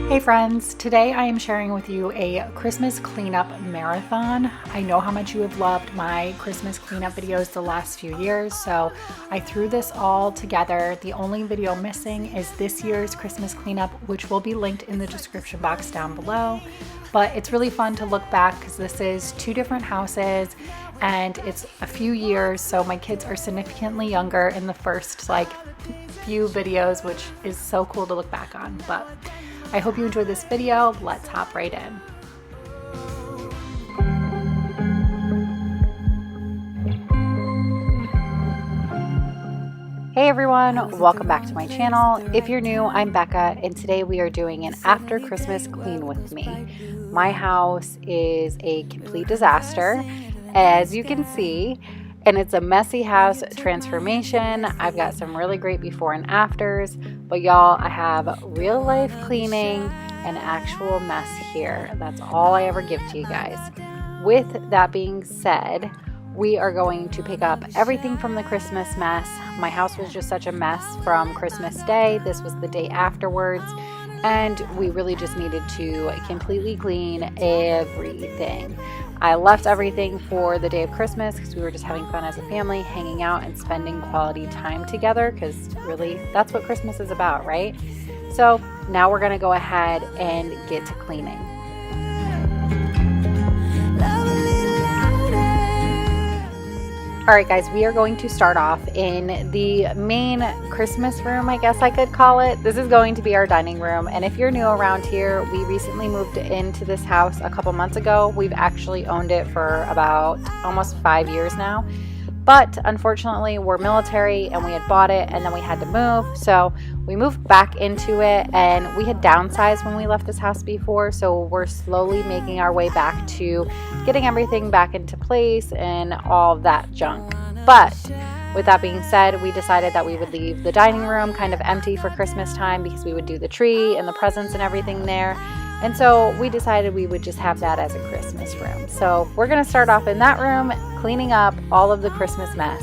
Hey friends, today I am sharing with you a Christmas cleanup marathon. I know how much you have loved my Christmas cleanup videos the last few years, so I threw this all together. The only video missing is this year's Christmas cleanup, which will be linked in the description box down below. But it's really fun to look back because this is two different houses and it's a few years, so my kids are significantly younger in the first few videos, which is so cool to look back on. But I hope you enjoyed this video. Let's hop right in. Hey everyone, welcome back to my channel. If you're new, I'm Becca, and today we are doing an after Christmas clean with me. My house is a complete disaster, as you can see, and it's a messy house transformation. I've got some really great before and afters, but y'all, I have real life cleaning and actual mess here. That's all I ever give to you guys. With that being said, we are going to pick up everything from the Christmas mess. My house was just such a mess from Christmas Day. This was the day afterwards, and we really just needed to completely clean everything. I left everything for the day of Christmas because we were just having fun as a family, hanging out and spending quality time together, because really that's what Christmas is about, right? So now we're going to go ahead and get to cleaning. All right, guys, we are going to start off in the main Christmas room, I guess I could call it. This is going to be our dining room. And if you're new around here, we recently moved into this house a couple months ago. We've actually owned it for about almost 5 years now. But unfortunately, we're military and we had bought it and then we had to move. So we moved back into it, and we had downsized when we left this house before. So we're slowly making our way back to getting everything back into place and all of that junk. But with that being said, we decided that we would leave the dining room kind of empty for Christmas time because we would do the tree and the presents and everything there. And so we decided we would just have that as a Christmas room. So we're going to start off in that room, cleaning up all of the Christmas mess.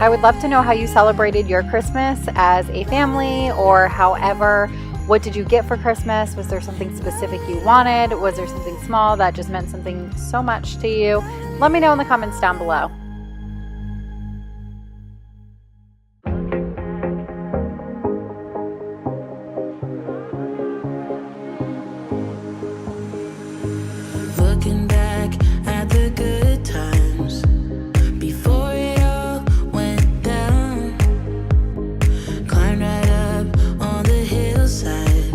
I would love to know how you celebrated your Christmas as a family, or however. What did you get for Christmas? Was there something specific you wanted? Was there something small that just meant something so much to you? Let me know in the comments down below. Looking back at the good times before it all went down, climbed right up on the hillside,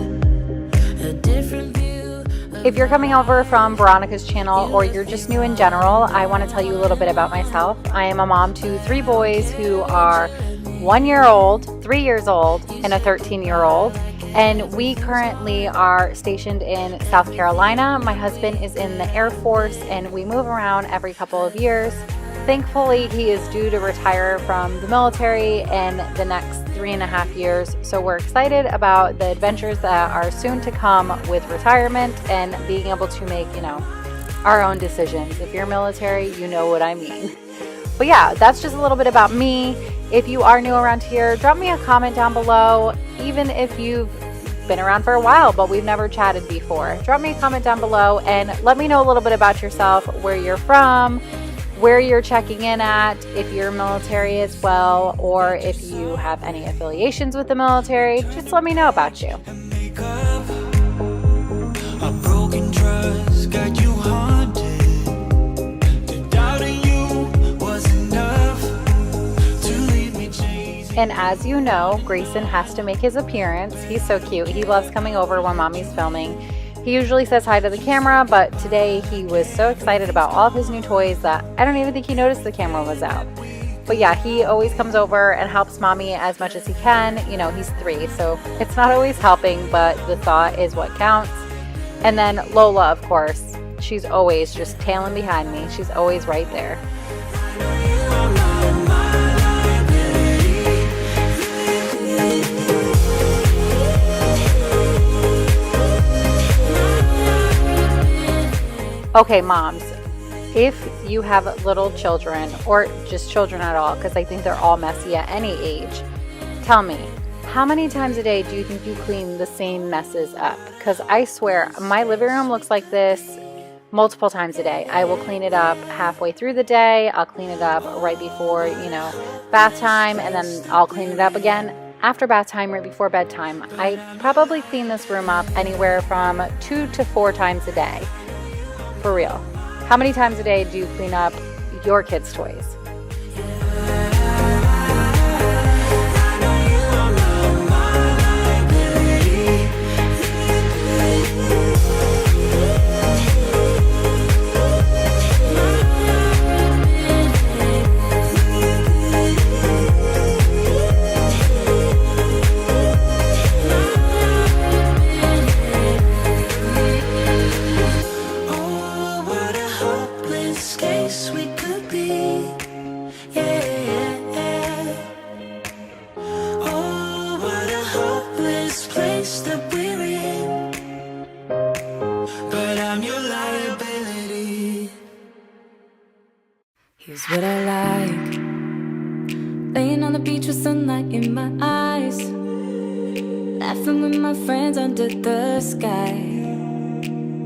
a different view. If you're coming over from Veronica's channel, or you're just new in general, I want to tell you a little bit about myself. I am a mom to 3 boys who are 1 year old, 3 years old, and a 13-year-old. And we currently are stationed in South Carolina. My husband is in the Air Force, and we move around every couple of years. Thankfully, he is due to retire from the military in the next 3.5 years. So we're excited about the adventures that are soon to come with retirement and being able to make, our own decisions. If you're military, you know what I mean. But yeah, that's just a little bit about me. If you are new around here, drop me a comment down below. Even if you've been around for a while but we've never chatted before, drop me a comment down below and let me know a little bit about yourself, where you're from, where you're checking in at, if you're military as well, or if you have any affiliations with the military. Just let me know about you. A broken trust got you haunted. Doubting you was enough to leave me chasing. And as you know, Grayson has to make his appearance. He's so cute. He loves coming over when mommy's filming. He usually says hi to the camera, but today he was so excited about all of his new toys that I don't even think he noticed the camera was out. But yeah, he always comes over and helps mommy as much as he can. He's 3, so it's not always helping, but the thought is what counts. And then Lola, of course, she's always just tailing behind me. She's always right there. Okay, moms, if you have little children or just children at all, because I think they're all messy at any age, tell me, how many times a day do you think you clean the same messes up? Because I swear, my living room looks like this multiple times a day. I will clean it up halfway through the day. I'll clean it up right before, bath time, and then I'll clean it up again after bath time, right before bedtime. I probably clean this room up anywhere from 2 to 4 times a day. For real. How many times a day do you clean up your kids' toys? Here's what I like. Laying on the beach with sunlight in my eyes, laughing with my friends under the sky,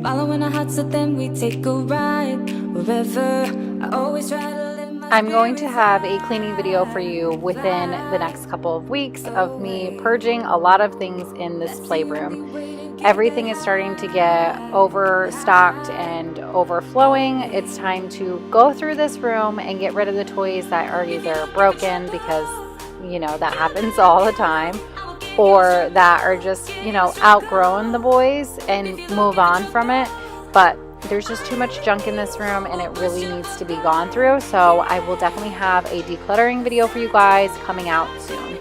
following our hearts so then we take a ride wherever. I always try to live my I'm going to have a cleaning video for you within the next couple of weeks of me purging a lot of things in this playroom. Everything is starting to get overstocked and overflowing. It's time to go through this room and get rid of the toys that are either broken, because that happens all the time, or that are just outgrown the boys, and move on from it. But there's just too much junk in this room and it really needs to be gone through. So I will definitely have a decluttering video for you guys coming out soon.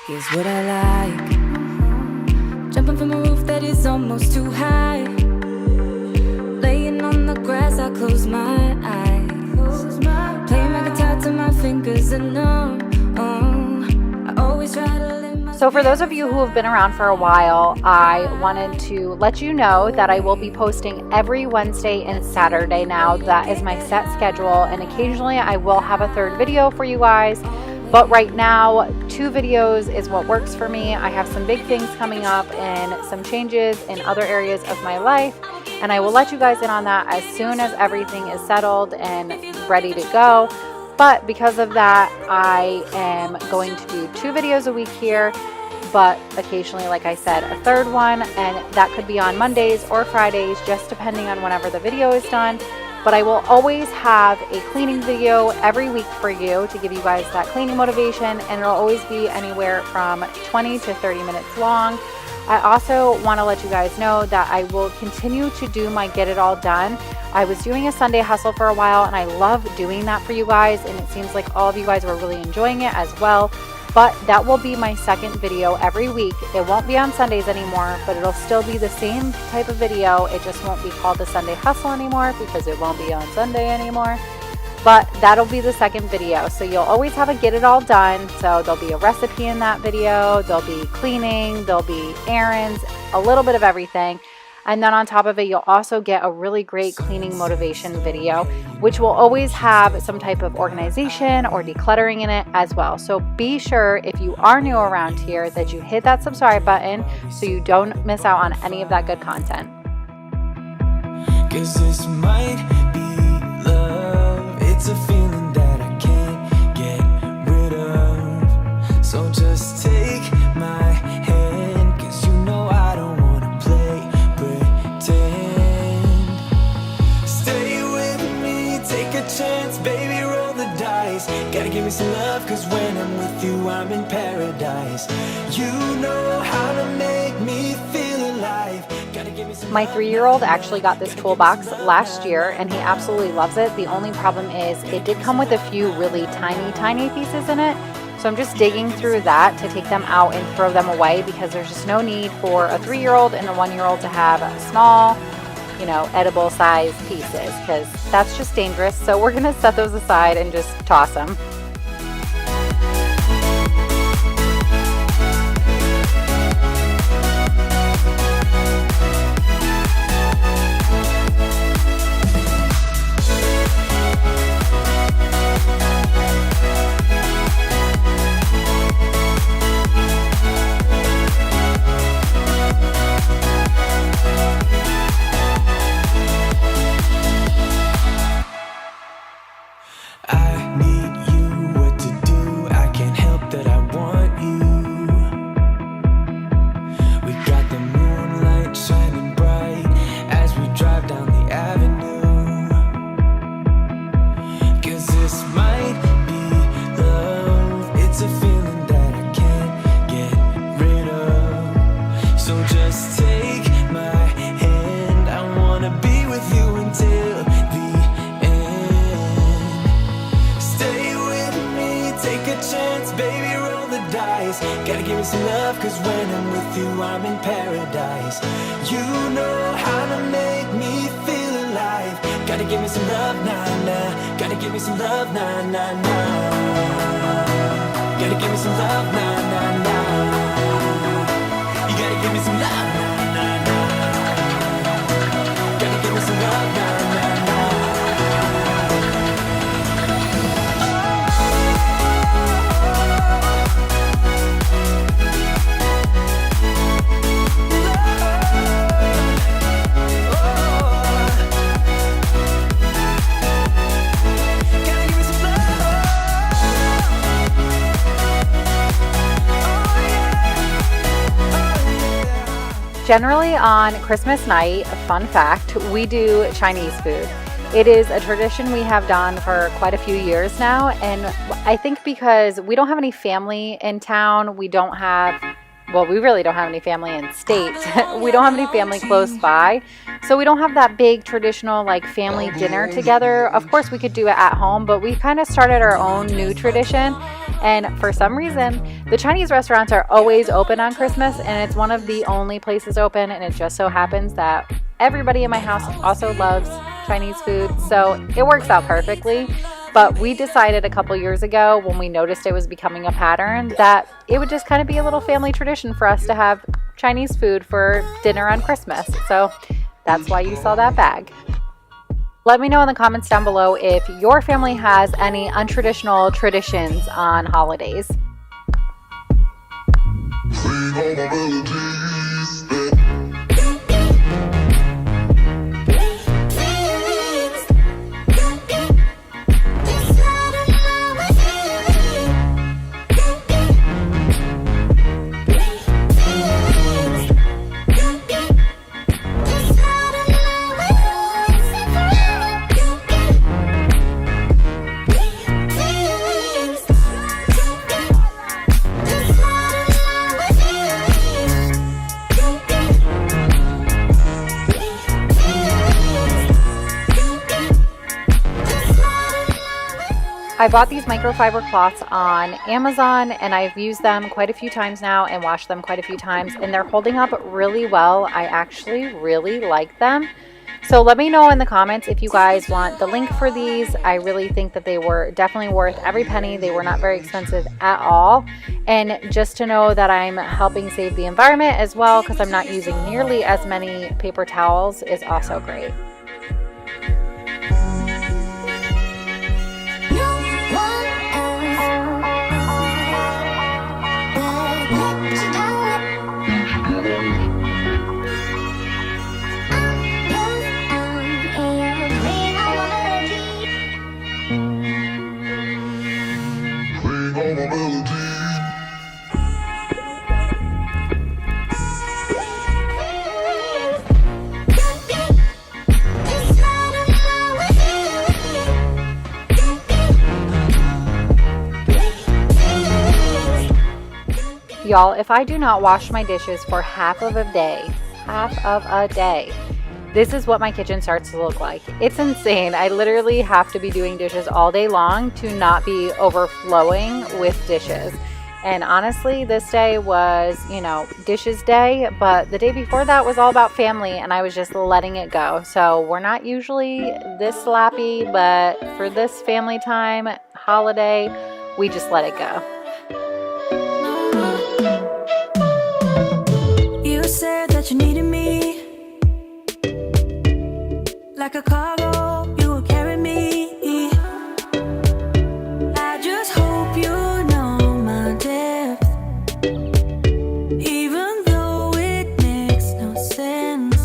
Here's what I like. Jumping from a roof that is almost too high, laying on the grass, I close my eyes, playing my guitar till my fingers are numb. I always try to live my... So for those of you who have been around for a while, I wanted to let you know that I will be posting every Wednesday and Saturday now. That is my set schedule, and occasionally I will have a third video for you guys. But right now, 2 videos is what works for me. I have some big things coming up and some changes in other areas of my life, and I will let you guys in on that as soon as everything is settled and ready to go. But because of that, I am going to do 2 videos a week here, but occasionally, like I said, a third one, and that could be on Mondays or Fridays, just depending on whenever the video is done. But I will always have a cleaning video every week for you to give you guys that cleaning motivation, and it'll always be anywhere from 20 to 30 minutes long. I also want to let you guys know that I will continue to do my Get It All Done. I was doing a Sunday hustle for a while, and I love doing that for you guys, and it seems like all of you guys were really enjoying it as well. But that will be my second video every week. It won't be on Sundays anymore, but it'll still be the same type of video. It just won't be called the Sunday Hustle anymore because it won't be on Sunday anymore. But that'll be the second video. So you'll always have a Get It All Done. So there'll be a recipe in that video. There'll be cleaning. There'll be errands, a little bit of everything. And then on top of it, you'll also get a really great cleaning motivation video, which will always have some type of organization or decluttering in it as well. So be sure, if you are new around here, that you hit that subscribe button so you don't miss out on any of that good content. 'Cause this might be love. It's a feeling that I can't get rid of. So just take my hand, 'cause you know I don't wanna play pretend. chance, baby, roll the dice. Gotta give me some love, cause when I'm with you, I'm in paradise. You know how to make me feel alive. Gotta give me some My love. 3-year-old actually got this toolbox last year and he absolutely loves it. The only problem is it did come with a few really tiny pieces in it. So I'm just digging through that to take them out and throw them away, because there's just no need for a 3-year-old and a 1-year-old to have small, edible size pieces, because that's just dangerous. So we're gonna set those aside and just toss them. I need you, what to do, I can't help that I want you. We got the moonlight shining bright as we drive down the avenue. Cause this might be love, it's a feeling that I can't get rid of. So just take my hand, I wanna be with you until the chance, baby, roll the dice. Gotta give me some love, cause when I'm with you, I'm in paradise. You know how to make me feel alive. Gotta give me some love, nah, nah. Gotta give me some love, nah, nah, nah. Gotta give me some love, nah, nah, nah. You gotta give me some love, nah, nah, nah. Gotta give me some love, nah, nah, nah. Generally on Christmas night, fun fact, we do Chinese food. It is a tradition we have done for quite a few years now, and I think because we don't have any family in town, we really don't have any family in state. We don't have any family close by, so we don't have that big traditional family dinner together. Of course we could do it at home, but we kind of started our own new tradition. And for some reason, the Chinese restaurants are always open on Christmas, and it's one of the only places open, and it just so happens that everybody in my house also loves Chinese food, so it works out perfectly. But we decided a couple years ago, when we noticed it was becoming a pattern, that it would just kind of be a little family tradition for us to have Chinese food for dinner on Christmas. So that's why you saw that bag. Let me know in the comments down below if your family has any untraditional traditions on holidays. I bought these microfiber cloths on Amazon, and I've used them quite a few times now and washed them quite a few times, and they're holding up really well. I actually really like them. So let me know in the comments if you guys want the link for these. I really think that they were definitely worth every penny. They were not very expensive at all. And just to know that I'm helping save the environment as well, because I'm not using nearly as many paper towels, is also great. y'all, if I do not wash my dishes for half of a day, this is what my kitchen starts to look like. It's insane. I literally have to be doing dishes all day long to not be overflowing with dishes. And honestly, this day was, dishes day, but the day before that was all about family, and I was just letting it go. So we're not usually this slappy, but for this family time, holiday, we just let it go. You said that you needed me, like a cargo, you will carry me. I just hope you know my depth, even though it makes no sense.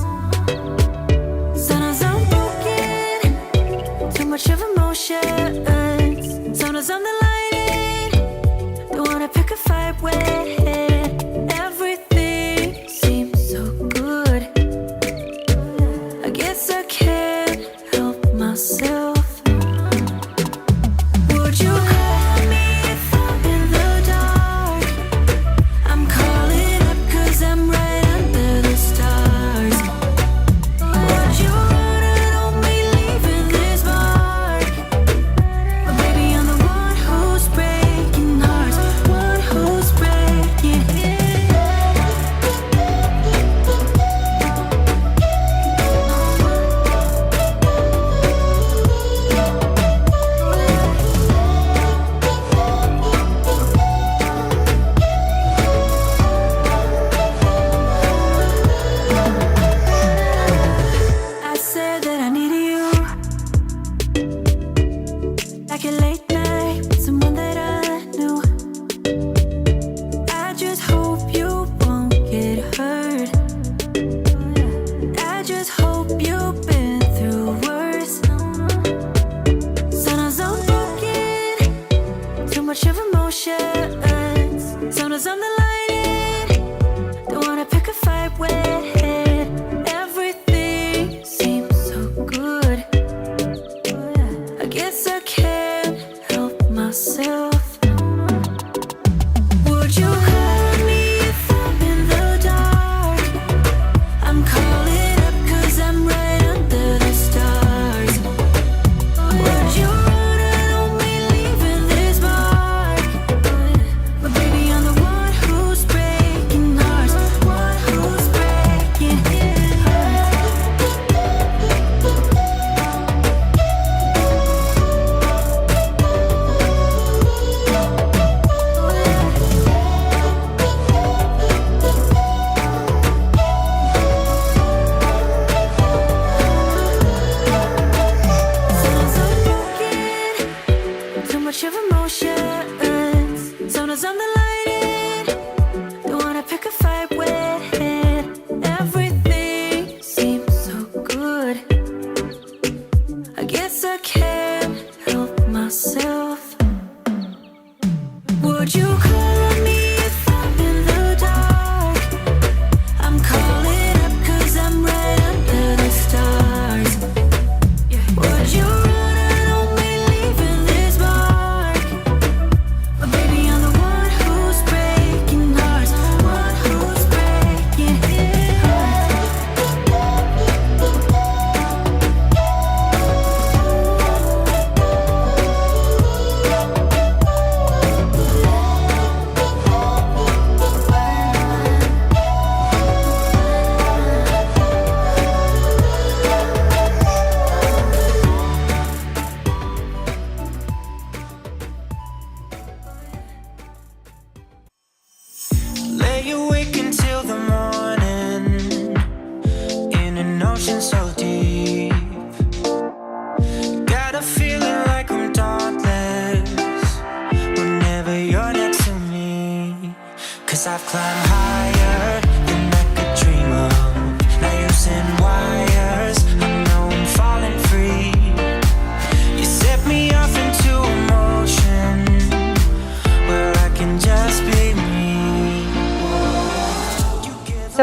Sometimes I'm broken, too much of emotions. Sometimes I'm the lightning, don't wanna pick a fight with. Everything seems so good. I guess I can't help myself. Would you call me if I'm in the dark? I'm calling up 'cause I'm right under the stars. Would you run on me leaving this mark?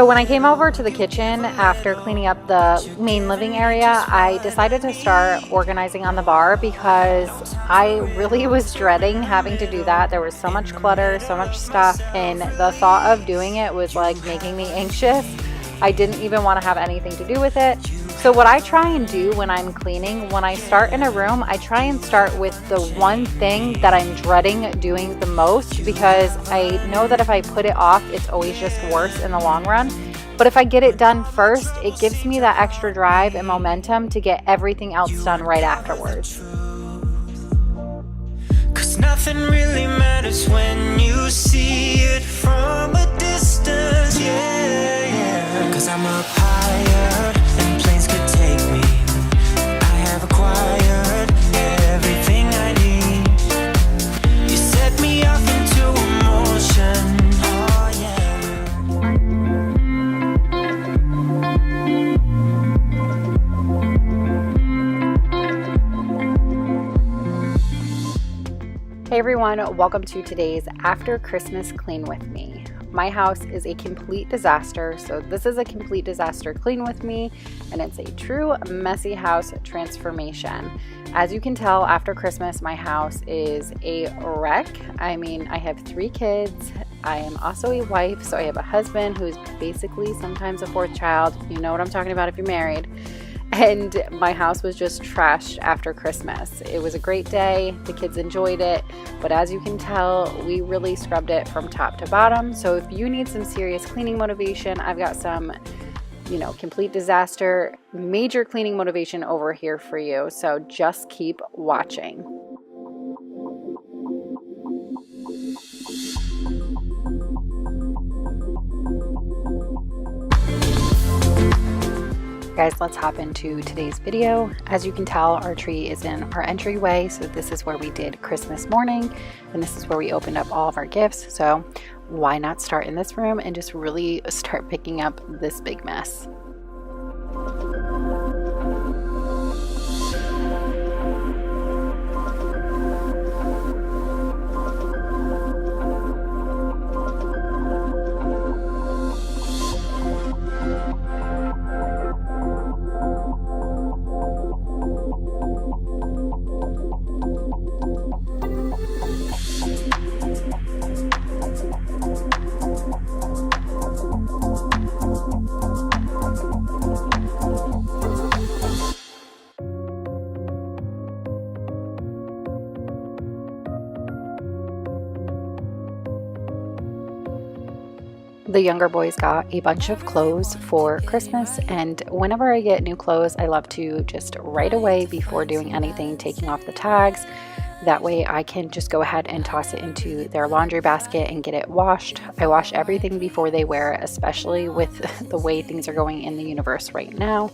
So when I came over to the kitchen after cleaning up the main living area, I decided to start organizing on the bar because I really was dreading having to do that. There was so much clutter, so much stuff, and the thought of doing it was like making me anxious. I didn't even want to have anything to do with it. So what I try and do when I'm cleaning, when I start in a room, I try and start with the one thing that I'm dreading doing the most, because I know that if I put it off, it's always just worse in the long run. But if I get it done first, it gives me that extra drive and momentum to get everything else done right afterwards. 'Cause nothing really matters when you see it from a distance, yeah. 'Cause I'm up higher and planes could take me. I have acquired everything I need. You set me off into emotion, oh yeah. Hey everyone, welcome to today's After Christmas Clean With Me. My house is a complete disaster, so this is a complete disaster clean with me, and it's a true messy house transformation. As you can tell, after Christmas, my house is a wreck. I mean, I have 3 kids. I am also a wife, so I have a husband who's basically sometimes a 4th child. You know what I'm talking about if you're married. And my house was just trashed after Christmas. It was a great day. The kids enjoyed it. But as you can tell, we really scrubbed it from top to bottom. So if you need some serious cleaning motivation, I've got some, complete disaster, major cleaning motivation over here for you. So just keep watching. Guys, let's hop into today's video. As you can tell, our tree is in our entryway, so this is where we did Christmas morning, and this is where we opened up all of our gifts. So why not start in this room and just really start picking up this big mess. The younger boys got a bunch of clothes for Christmas, and whenever I get new clothes, I love to just right away, before doing anything, taking off the tags. That way I can just go ahead and toss it into their laundry basket and get it washed. I wash everything before they wear it, especially with the way things are going in the universe right now.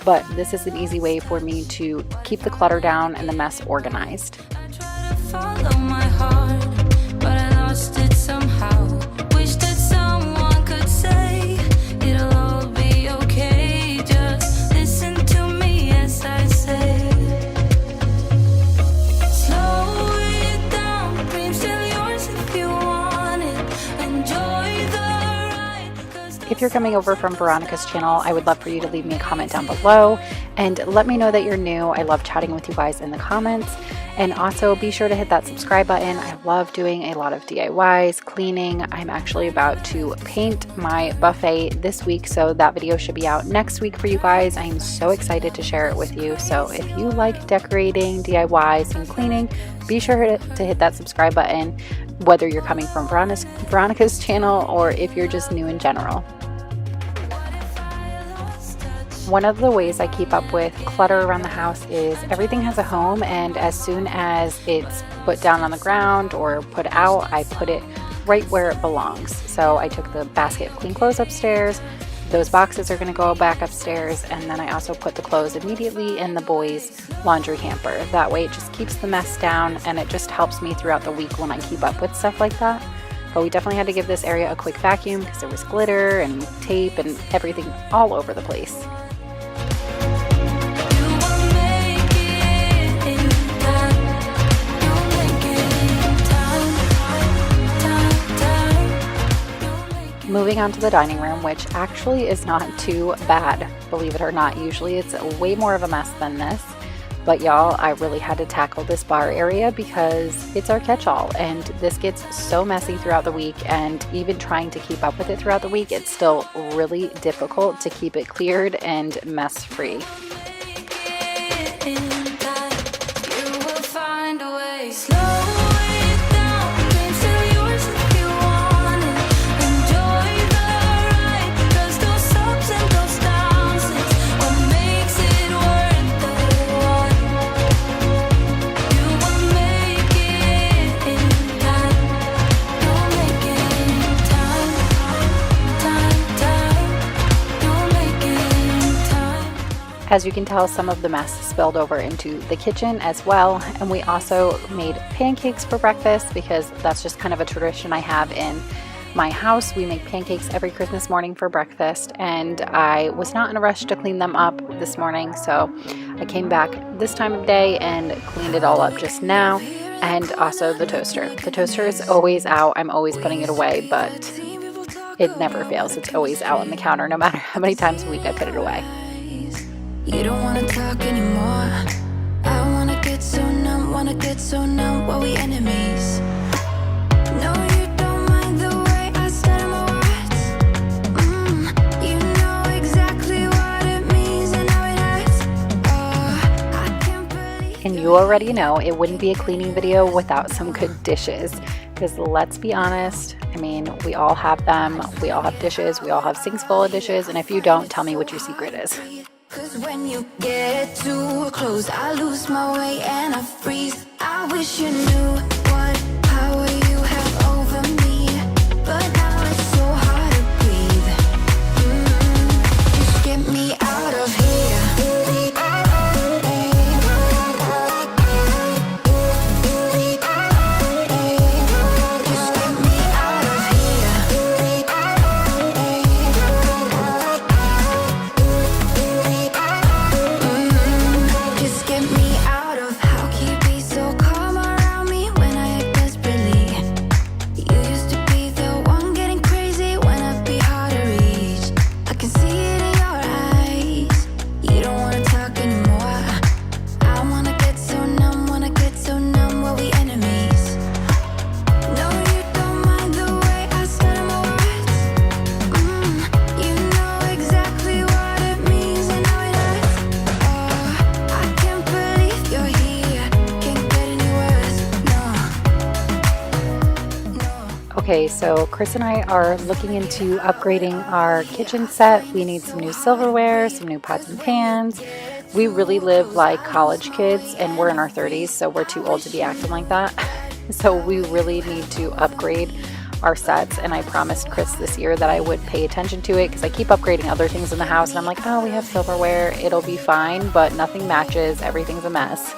But this is an easy way for me to keep the clutter down and the mess organized. I try to follow my heart, but I lost it somehow. Wish that someone could say it'll all be okay. Just listen to me as I say. Slow it down, dreams still yours if you want it. Enjoy the ride. If you're coming over from Veronica's channel, I would love for you to leave me a comment down below and let me know that you're new. I love chatting with you guys in the comments. And also be sure to hit that subscribe button. I love doing a lot of DIYs, cleaning. I'm actually about to paint my buffet this week, so that video should be out next week for you guys. I'm so excited to share it with you. So if you like decorating, DIYs, and cleaning, be sure to hit that subscribe button, whether you're coming from Veronica's channel or if you're just new in general. One of the ways I keep up with clutter around the house is everything has a home, and as soon as it's put down on the ground or put out, I put it right where it belongs. So I took the basket of clean clothes upstairs. Those boxes are going to go back upstairs, and then I also put the clothes immediately in the boys' laundry hamper. That way it just keeps the mess down, and it just helps me throughout the week when I keep up with stuff like that. But we definitely had to give this area a quick vacuum because there was glitter and tape and everything all over the place. moving on to the dining room, which actually is not too bad, believe it or not. Usually it's way more of a mess than this. But y'all, I really had to tackle this bar area because it's our catch-all, and this gets so messy throughout the week, and even trying to keep up with it throughout the week, it's still really difficult to keep it cleared and mess-free. As you can tell, some of the mess spilled over into the kitchen as well, and we also made pancakes for breakfast because that's just kind of a tradition I have in my house. We make pancakes every Christmas morning for breakfast, and I was not in a rush to clean them up this morning, so I came back this time of day and cleaned it all up just now. And also the toaster. The toaster is always out. I'm always putting it away, but it never fails. It's always out on the counter no matter how many times a week I put it away. You don't wanna talk anymore. I wanna get so numb while we enemies. No, you don't mind the way I stutter my words. You know exactly what it means and how it hurts. Oh, I can't believe. And you already know it wouldn't be a cleaning video without some good dishes. Because let's be honest, I mean, we all have them. We all have dishes. We all have sinks full of dishes. And if you don't, tell me what your secret is. 'Cause when you get too close, I lose my way and I freeze. I wish you knew what power you have over me, but now it's so hard to breathe. Just get me out of here. Just get me out of here. Just get me out of. How can you be so calm around me when I act desperately? You used to be the one getting crazy when I'd be hard to reach. I can see it in your eyes. You don't wanna talk anymore. I wanna get so numb while we enemies. No, you don't mind the way I stutter my words. You know exactly what it means and how it hurts. Oh, I can't believe you're here. Can't get any worse. No. Okay, so Chris and I are looking into upgrading our kitchen set. We need some new silverware, some new pots and pans. We really live like college kids, and we're in our 30s, so we're too old to be acting like that. So we really need to upgrade our sets, and I promised Chris this year that I would pay attention to it because I keep upgrading other things in the house, and I'm like, oh, we have silverware, it'll be fine, but nothing matches, everything's a mess.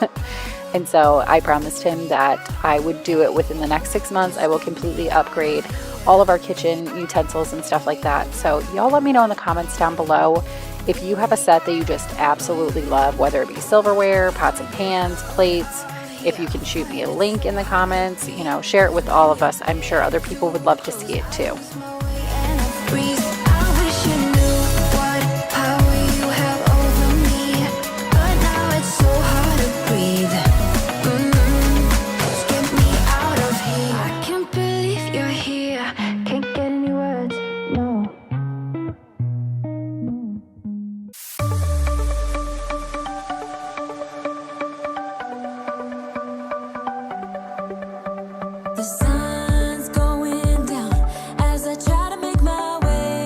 And so I promised him that I would do it within the next 6 months. I will completely upgrade all of our kitchen utensils and stuff like that. So y'all let me know in the comments down below if you have a set that you just absolutely love, whether it be silverware, pots and pans, plates. If you can shoot me a link in the comments, you know, share it with all of us. I'm sure other people would love to see it too. The sun's going down as I try to make my way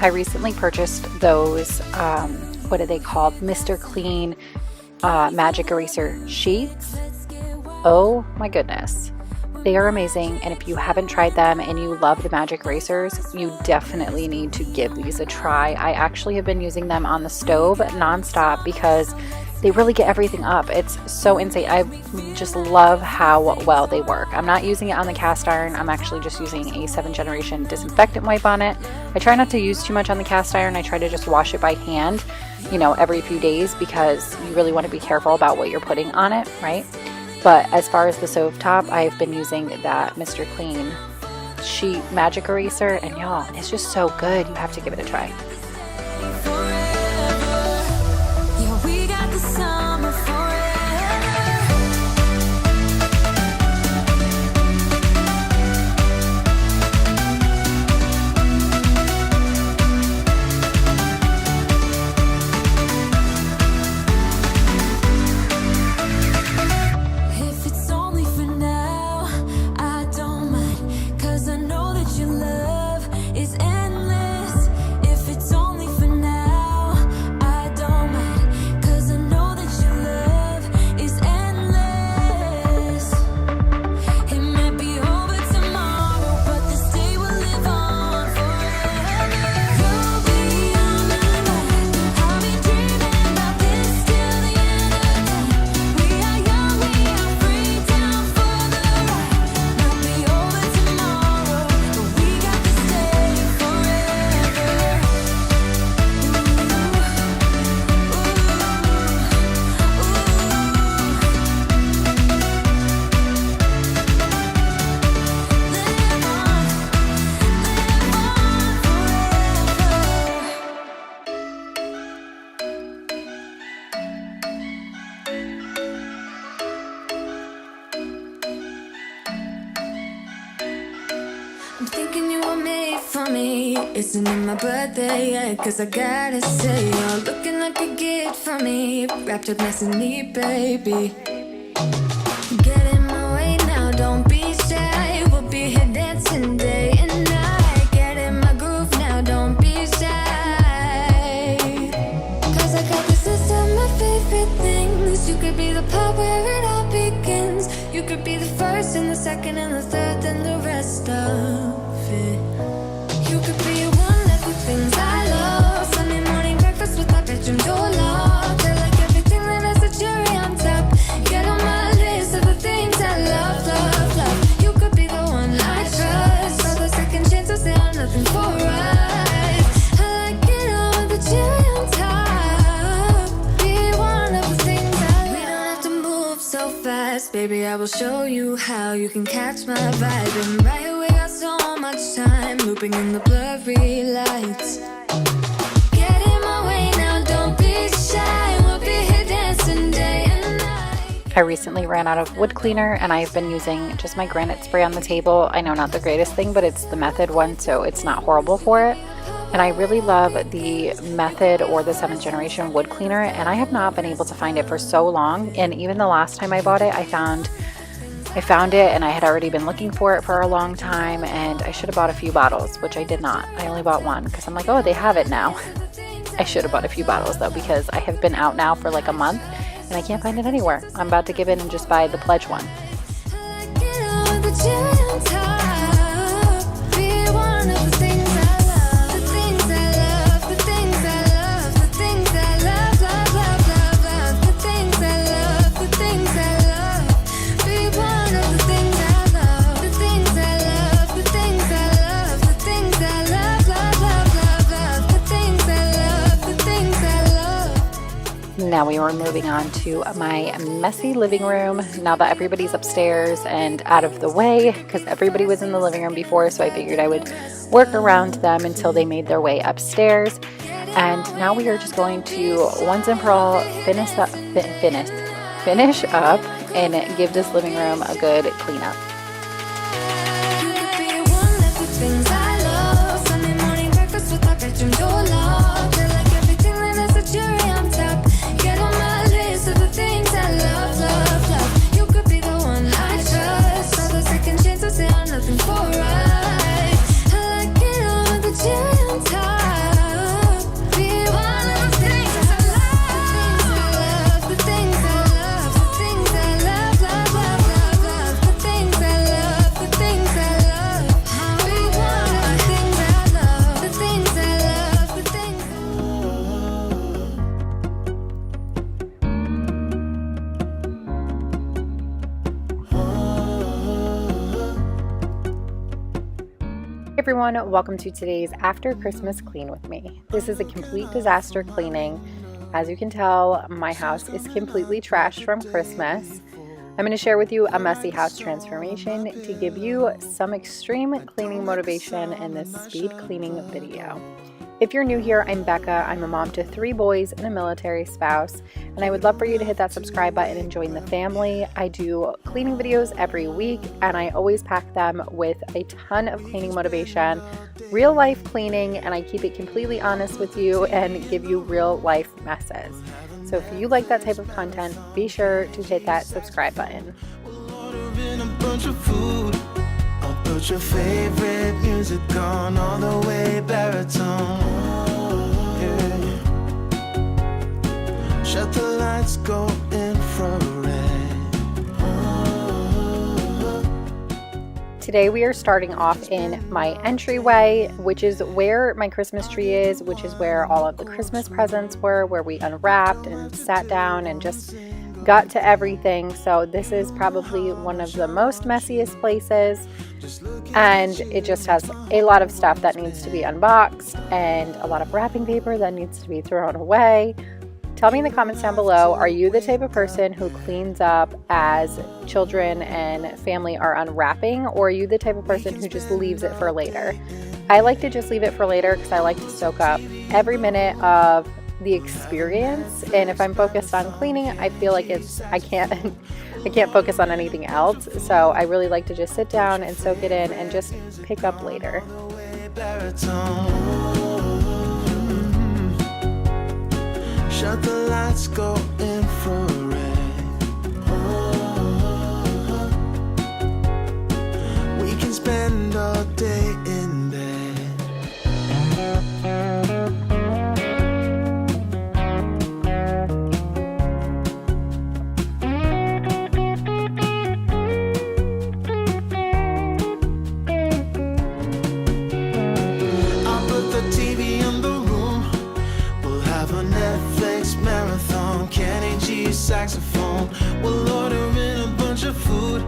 I recently purchased those, what are they called? Mr. Clean Magic Eraser Sheets. Oh my goodness. They are amazing, and if you haven't tried them and you love the magic erasers, you definitely need to give these a try. I actually have been using them on the stove nonstop because they really get everything up. It's so insane. I just love how well they work. I'm not using it on the cast iron. I'm actually just using a 7th generation disinfectant wipe on it. I try not to use too much on the cast iron. I try to just wash it by hand, you know, every few days, because you really want to be careful about what you're putting on it, right? But as far as the stove top, I've been using that Mr. Clean Sheet Magic Eraser, and y'all, it's just so good. You have to give it a try. Yeah, we got the summer forever. If it's only for now, I don't mind, 'cause I know that your love is endless. If it's only for now, I don't mind, 'cause I know that your love is endless. It might be over tomorrow, but this day will live on forever. You'll be on my mind. I'll be dreaming about this till the end of time. We are young, we are free, down for the ride. Might be over tomorrow, but we got to stay forever. I'm thinking you were made for me. Isn't it my birthday yet? 'Cause I gotta say, you're looking like a gift for me. Wrapped up nice and neat, baby. Get in my way now, don't be shy. We'll be here dancing day and night. Get in my groove now, don't be shy. 'Cause I got this list of my favorite things. You could be the part where it all begins. You could be the first and the second and the third and the rest of it. You could be one of the things I love. Sunday morning breakfast with my bedroom door locked. I like everything that has a cherry on top. Get on my list of the things I love, love, love. You could be the one I trust. For the second chances, they are nothing for us. I like it all with the cherry on top. Be one of the things I love. We don't have to move so fast, baby. I will show you how you can catch my vibe. And right away, got so much time looping in the blurry lights. Get in my way now, don't be shy. We'll be here dancing day and night. I recently ran out of wood cleaner, and I've been using just my granite spray on the table. I know, not the greatest thing, but it's the Method one, so it's not horrible for it. And I really love the Method or the 7th generation wood cleaner, and I have not been able to find it for so long. And even the last time I bought it, I found it, and I had already been looking for it for a long time, and I should have bought a few bottles, which I did not. I only bought one because I'm like, oh, they have it now. I should have bought a few bottles though, because I have been out now for like a month and I can't find it anywhere. I'm about to give in and just buy the Pledge one. I like it all with the cherry on top. Be one of the things I love. The things I love, the things I love, the things I love, love, love, love, love. The things I love, the things I love. Be one of the things I love. The things I love, the things I love, the things I love, love, love, love, love. The things I love, the things I love. Now we were moving on to my messy living room now that everybody's upstairs and out of the way, because everybody was in the living room before, so I figured I would work around them until they made their way upstairs. And now we are just going to once and for all finish up and give this living room a good cleanup. You could be one of the things I love. Sunday morning breakfast with my bedroom door locked. I like everything that has a cherry on top. Get on my list of the things I love, love, love. You could be the one I trust. All the second chances, they are nothing for us. I like it all with the cherry on top. Hey everyone, welcome to today's After Christmas Clean with me. This is a complete disaster cleaning. As you can tell, my house is completely trashed from Christmas. I'm going to share with you a messy house transformation to give you some extreme cleaning motivation in this speed cleaning video. If you're new here, I'm Becca. I'm a mom to 3 boys and a military spouse, and I would love for you to hit that subscribe button and join the family. I do cleaning videos every week, and I always pack them with a ton of cleaning motivation, real life cleaning, and I keep it completely honest with you and give you real life messes. So if you like that type of content, be sure to hit that subscribe button. I'll put your favorite music on all the way baritone. Yeah. Shut the lights, go infrared. Today we are starting off in my entryway, which is where my Christmas tree is, which is where all of the Christmas presents were, where we unwrapped and sat down and just got to everything. So this is probably one of the most messiest places, and it just has a lot of stuff that needs to be unboxed and a lot of wrapping paper that needs to be thrown away. Tell me in the comments down below, are you the type of person who cleans up as children and family are unwrapping, or are you the type of person who just leaves it for later? I like to just leave it for later because I like to soak up every minute of the experience, and if I'm focused on cleaning, I feel like I can't focus on anything else. So I really like to just sit down and soak it in and just pick up later. Shut the lights, go infrared. We can spend all day in bed. I'll put the TV in the room. We'll have a Netflix marathon, Kenny G saxophone. We'll order in a bunch of food.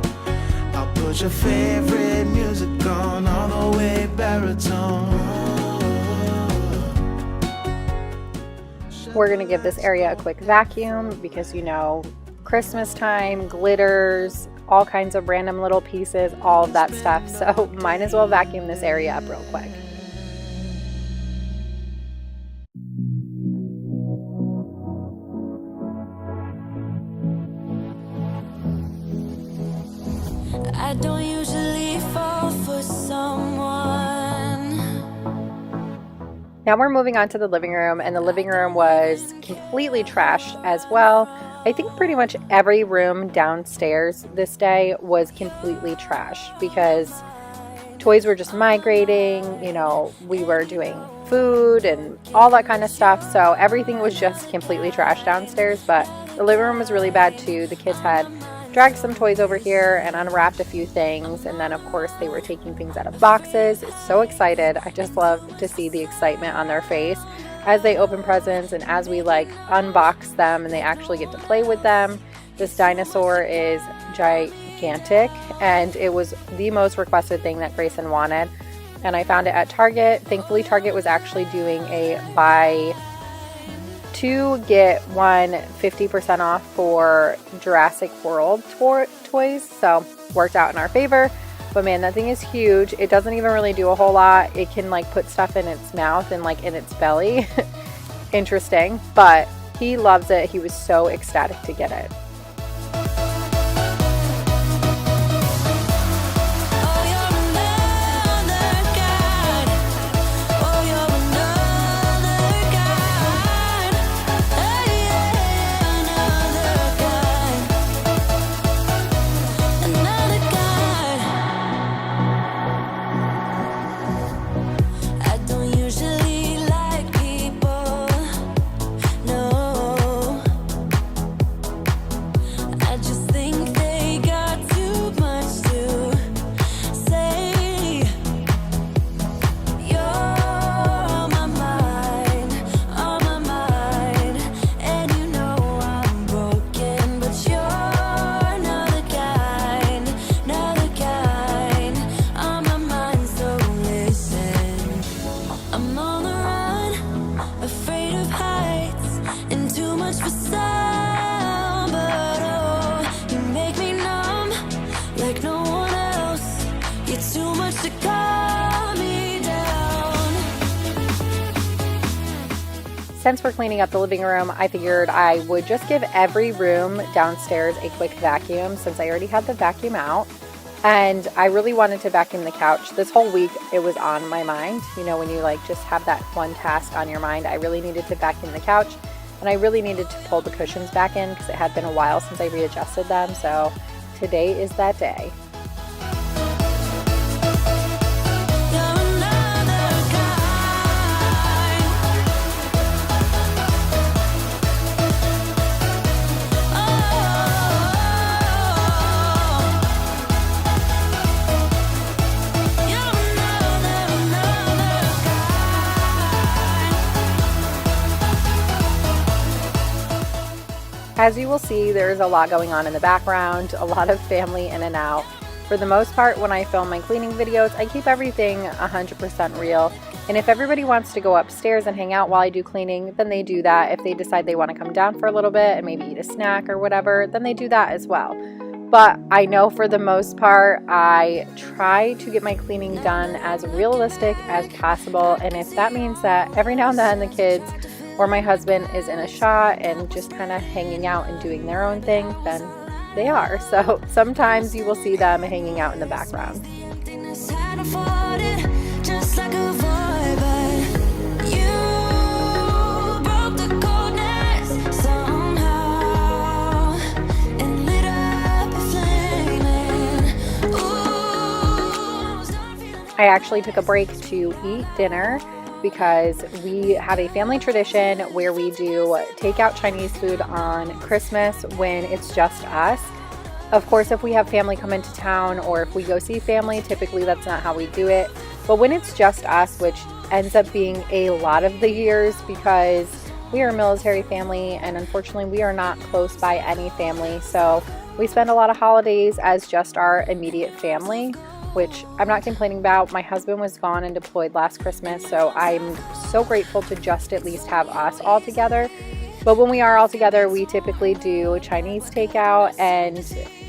I'll put your favorite music on all the way baritone. We're gonna give this area a quick vacuum because, you know, Christmas time, glitters, all kinds of random little pieces, all of that stuff. So might as well vacuum this area up real quick. I don't usually fall for someone. Now we're moving on to the living room, and the living room was completely trashed as well. I think pretty much every room downstairs this day was completely trashed because toys were just migrating, you know, we were doing food and all that kind of stuff. So everything was just completely trashed downstairs, but the living room was really bad too. The kids had dragged some toys over here and unwrapped a few things, and then of course they were taking things out of boxes. So excited. I just love to see the excitement on their face as they open presents and as we like unbox them and they actually get to play with them. This dinosaur is gigantic, and it was the most requested thing that Grayson wanted, and I found it at Target. Thankfully Target was actually doing a buy 2 get 1 50% off for Jurassic World toys, so worked out in our favor. But man, that thing is huge. It doesn't even really do a whole lot. It can like put stuff in its mouth and like in its belly. Interesting, but he loves it. He was so ecstatic to get it. since we're cleaning up the living room, I figured I would just give every room downstairs a quick vacuum since I already had the vacuum out. And I really wanted to vacuum the couch. This whole week it was on my mind. You know, when you like just have that one task on your mind, I really needed to vacuum the couch, and I really needed to pull the cushions back in because it had been a while since I readjusted them. So today is that day. As you will see, there's a lot going on in the background, a lot of family in and out. For the most part, when I film my cleaning videos, I keep everything 100% real. And if everybody wants to go upstairs and hang out while I do cleaning, then they do that. If they decide they want to come down for a little bit and maybe eat a snack or whatever, then they do that as well. But I know for the most part, I try to get my cleaning done as realistic as possible. And if that means that every now and then the kids or my husband is in a shot and just kind of hanging out and doing their own thing, then they are. So sometimes you will see them hanging out in the background. I actually took a break to eat dinner because we have a family tradition where we do takeout Chinese food on Christmas when it's just us. Of course, if we have family come into town or if we go see family, typically that's not how we do it. But when it's just us, which ends up being a lot of the years because we are a military family and unfortunately we are not close by any family. So we spend a lot of holidays as just our immediate family, which I'm not complaining about. My husband was gone and deployed last Christmas, so I'm so grateful to just at least have us all together. But when we are all together, we typically do Chinese takeout, and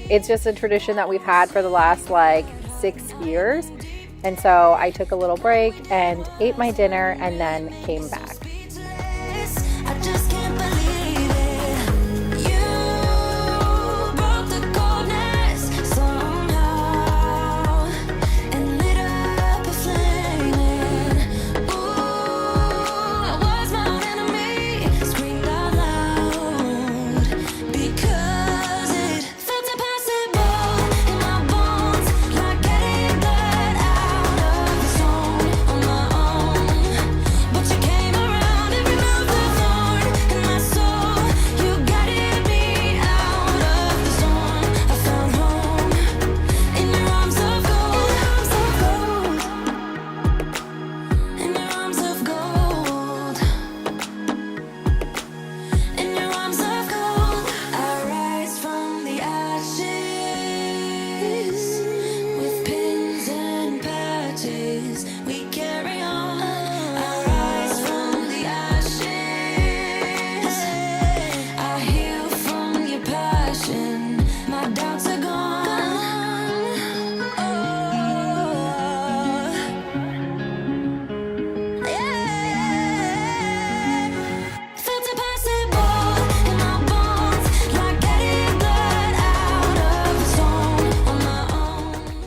it's just a tradition that we've had for the last like 6 years. And so I took a little break and ate my dinner and then came back.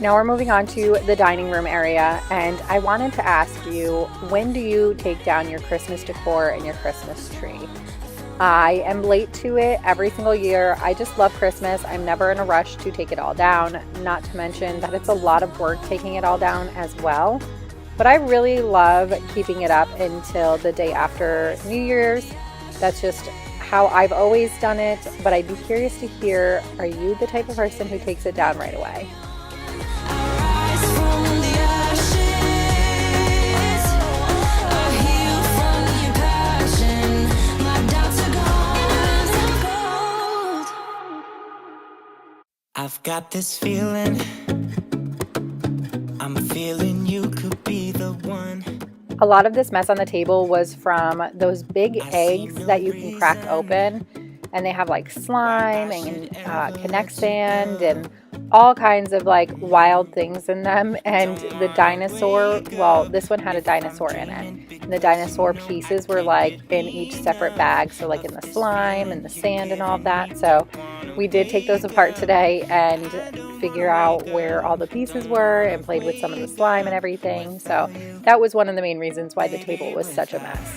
Now we're moving on to the dining room area, and I wanted to ask you, when do you take down your Christmas decor and your Christmas tree? I am late to it every single year. I just love Christmas. I'm never in a rush to take it all down, not to mention that it's a lot of work taking it all down as well. But I really love keeping it up until the day after New Year's. That's just how I've always done it, but I'd be curious to hear, are you the type of person who takes it down right away? I've got this feeling, I'm feeling you could be the one. A lot of this mess on the table was from those big eggs that you can crack open, and they have like slime and Connect sand and all kinds of like wild things in them. And the dinosaur, well, this one had a dinosaur in it. And the dinosaur pieces were like in each separate bag. So like in the slime and the sand and all of that. So we did take those apart today and figure out where all the pieces were and played with some of the slime and everything. So that was one of the main reasons why the table was such a mess.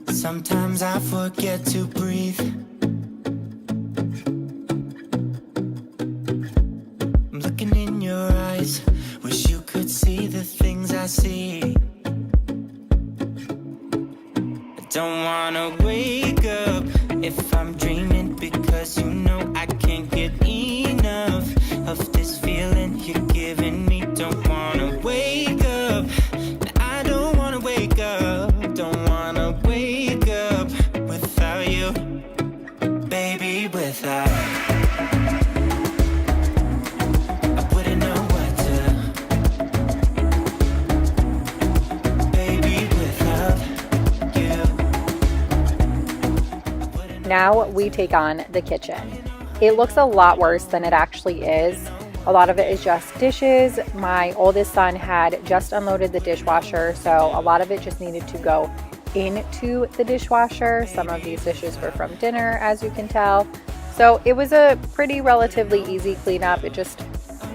Sometimes I forget to breathe. I'm looking in your eyes. Wish you could see the things I see. I don't wanna wake up if I'm dreaming, because you know I can't get enough of this feeling you're giving me. Don't wanna wake up. I don't wanna wake up. Don't wanna wake up without you, baby, without. I wouldn't know what to, baby, without you. Now we take on the kitchen. It looks a lot worse than it actually is. A lot of it is just dishes. My oldest son had just unloaded the dishwasher, so a lot of it just needed to go into the dishwasher. Some of these dishes were from dinner, as you can tell. So it was a pretty relatively easy cleanup. It just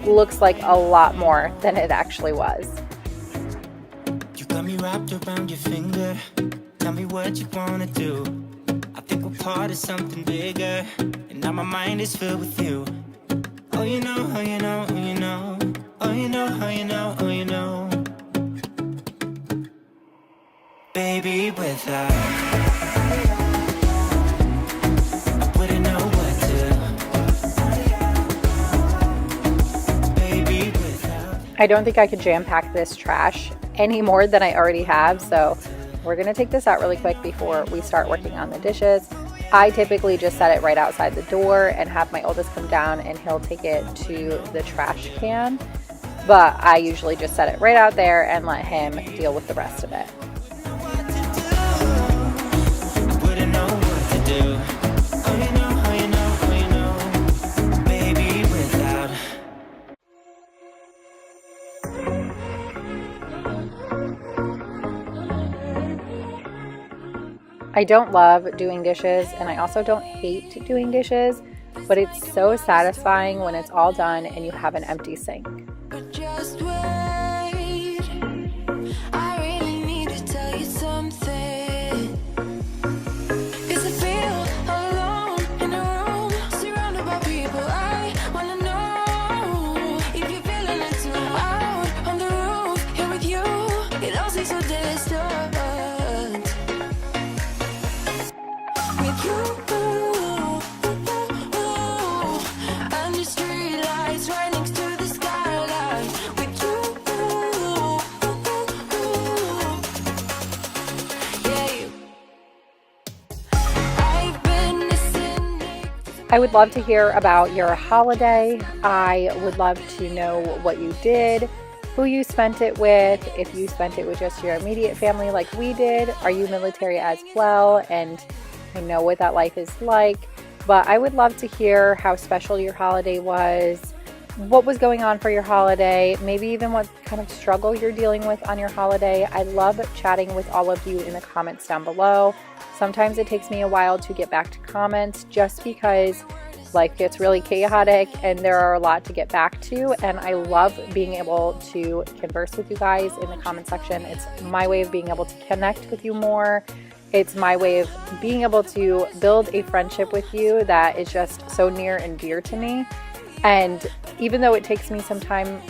looks like a lot more than it actually was. You got me wrapped around your finger. Tell me what you wanna do. I think we're part of something bigger, and now my mind is filled with you. Oh, you know, oh, you know, oh, you know. Oh, you know, oh, you know, oh, you know. Baby, without, I wouldn't know what to. Baby, without. I don't think I could jam pack this trash any more than I already have, so we're gonna take this out really quick before we start working on the dishes. I typically just set it right outside the door and have my oldest come down and he'll take it to the trash can. But I usually just set it right out there and let him deal with the rest of it. I don't love doing dishes, and I also don't hate doing dishes, but it's so satisfying when it's all done and you have an empty sink. But just wait, I really need to tell you something. 'Cause I feel alone in a room, surrounded by people. I wanna know if you're feeling it too. Out on the roof, here with you, it all seems so distant. With you, under streetlights right next to the skyline. With you, yeah. I've been listening. I would love to hear about your holiday. I would love to know what you did, who you spent it with, if you spent it with just your immediate family like we did. Are you military as well? And I know what that life is like, but I would love to hear how special your holiday was, what was going on for your holiday, maybe even what kind of struggle you're dealing with on your holiday. I love chatting with all of you in the comments down below. Sometimes it takes me a while to get back to comments just because life gets really chaotic and there are a lot to get back to, and I love being able to converse with you guys in the comment section. It's my way of being able to connect with you more. It's my way of being able to build a friendship with you that is just so near and dear to me. And even though it takes me some time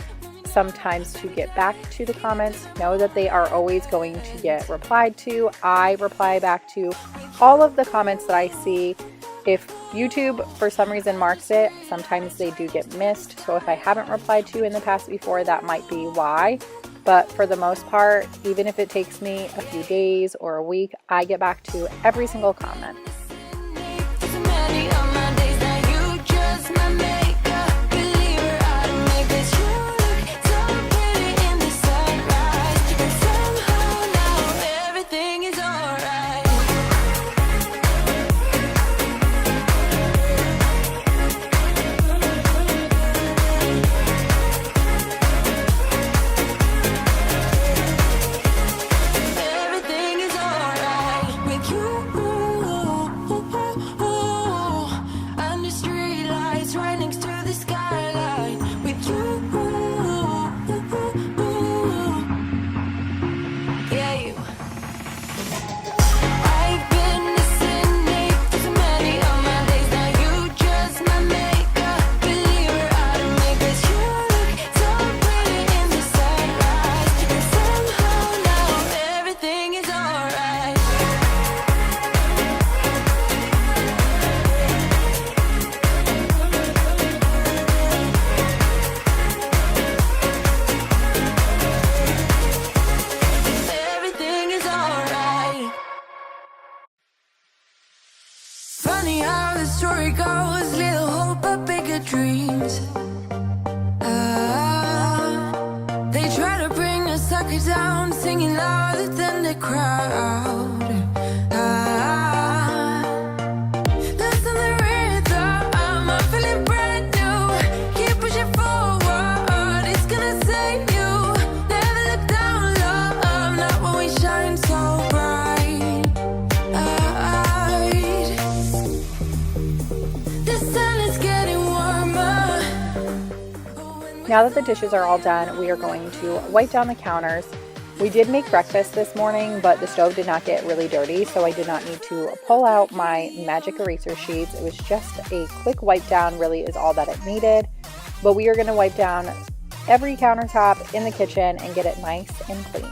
sometimes to get back to the comments. Know that they are always going to get replied to. I reply back to all of the comments that I see. If YouTube for some reason marks it, sometimes they do get missed. So if I haven't replied to in the past before, that might be why. But for the most part, even if it takes me a few days or a week, I get back to every single comment. Funny how the story goes, little hope but bigger dreams. They try to bring a sucker down, singing louder than the crowd. Listen the rhythm, I'm feeling brand new. Keep pushing forward, it's gonna save you. Never look down, love, not when we shine so bright. Now that the dishes are all done, we are going to wipe down the counters. We did make breakfast this morning, but the stove did not get really dirty, so I did not need to pull out my magic eraser sheets. It was just a quick wipe down, really is all that it needed. But we are going to wipe down every countertop in the kitchen and get it nice and clean.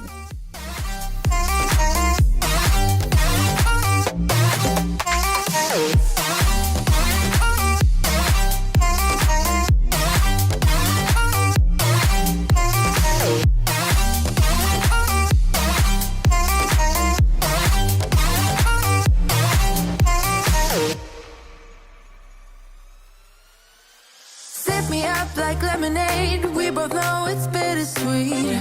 Me up like lemonade, we both know it's bittersweet.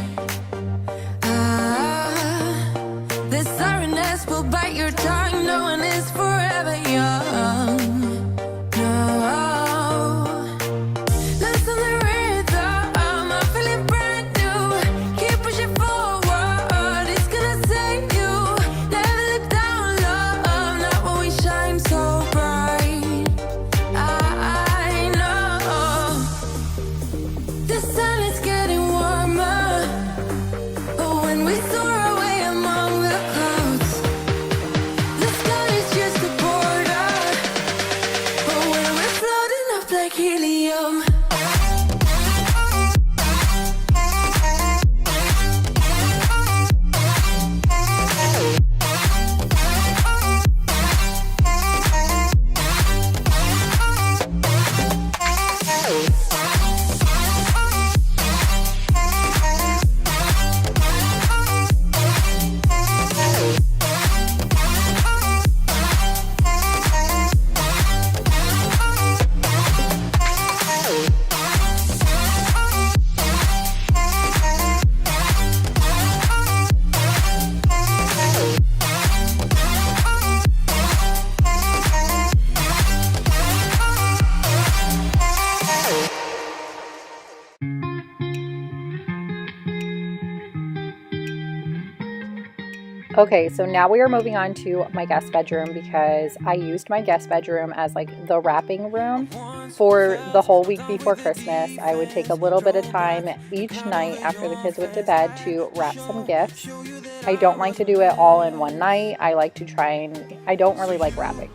The sorrowness will bite your tongue, no one is forever young. No, listen the rhythm, I'm feeling brand new. Keep pushing forward, it's gonna save you. Never look down, love, not when we shine so bright. The sun is getting warmer, but when we soar away among the clouds, the sky is just a border, but when we're floating up like helium. Okay, so now we are moving on to my guest bedroom because I used my guest bedroom as like the wrapping room for the whole week before Christmas. I would take a little bit of time each night after the kids went to bed to wrap some gifts. I don't like to do it all in one night. I like to try and, I don't really like wrapping.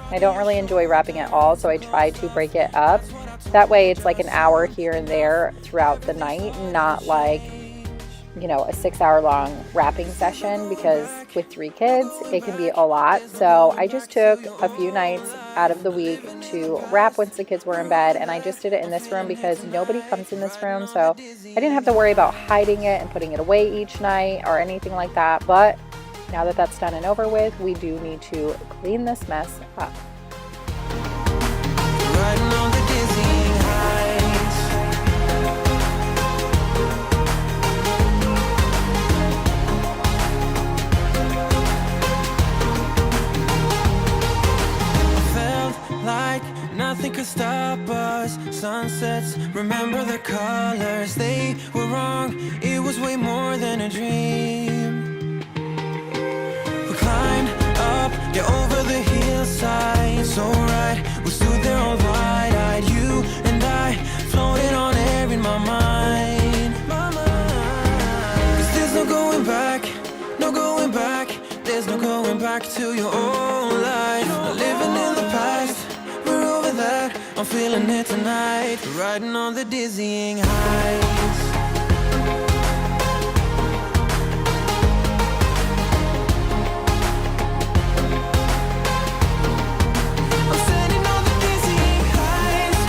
I don't really enjoy wrapping at all, so I try to break it up. That way it's like an hour here and there throughout the night, not like, you know, a 6-hour long wrapping session, because with 3 kids, it can be a lot. So I just took a few nights out of the week to wrap once the kids were in bed, and I just did it in this room because nobody comes in this room, so I didn't have to worry about hiding it and putting it away each night or anything like that. But now that that's done and over with, we do need to clean this mess up. Riding on the dizzying heights. Felt like nothing could stop us. Sunsets, remember the colors. They were wrong, it was way more than a dream. We climbed up, get over the hillside. So right, we stood there all wide-eyed. You and I, floating on air in my mind. 'Cause there's no going back, no going back. There's no going back to your old life. No living in the past, we're over that. I'm feeling it tonight, riding on the dizzying heights. I'm standing on the dizzying heights.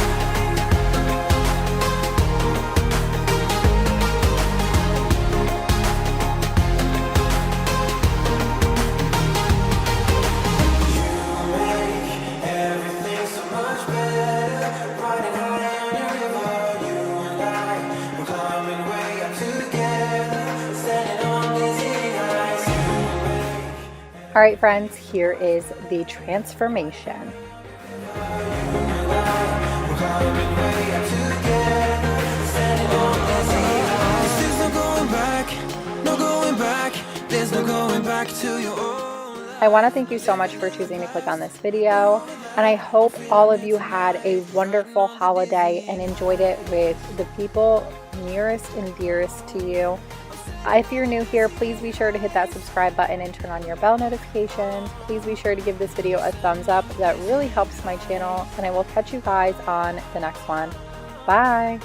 You make everything so much better. Riding high on your river, you and I, we're climbing way up together. Standing on dizzying heights. You make All right, friends, here is the transformation. we're climbing way up together. Standing on dizzying heights. There's no going back, no going back. There's no going back to your old life. I want to thank you so much for choosing to click on this video, and I hope all of you had a wonderful holiday and enjoyed it with the people nearest and dearest to you. If you're new here, please be sure to hit that subscribe button and turn on your bell notifications. Please be sure to give this video a thumbs up. That really helps my channel, and I will catch you guys on the next one. Bye!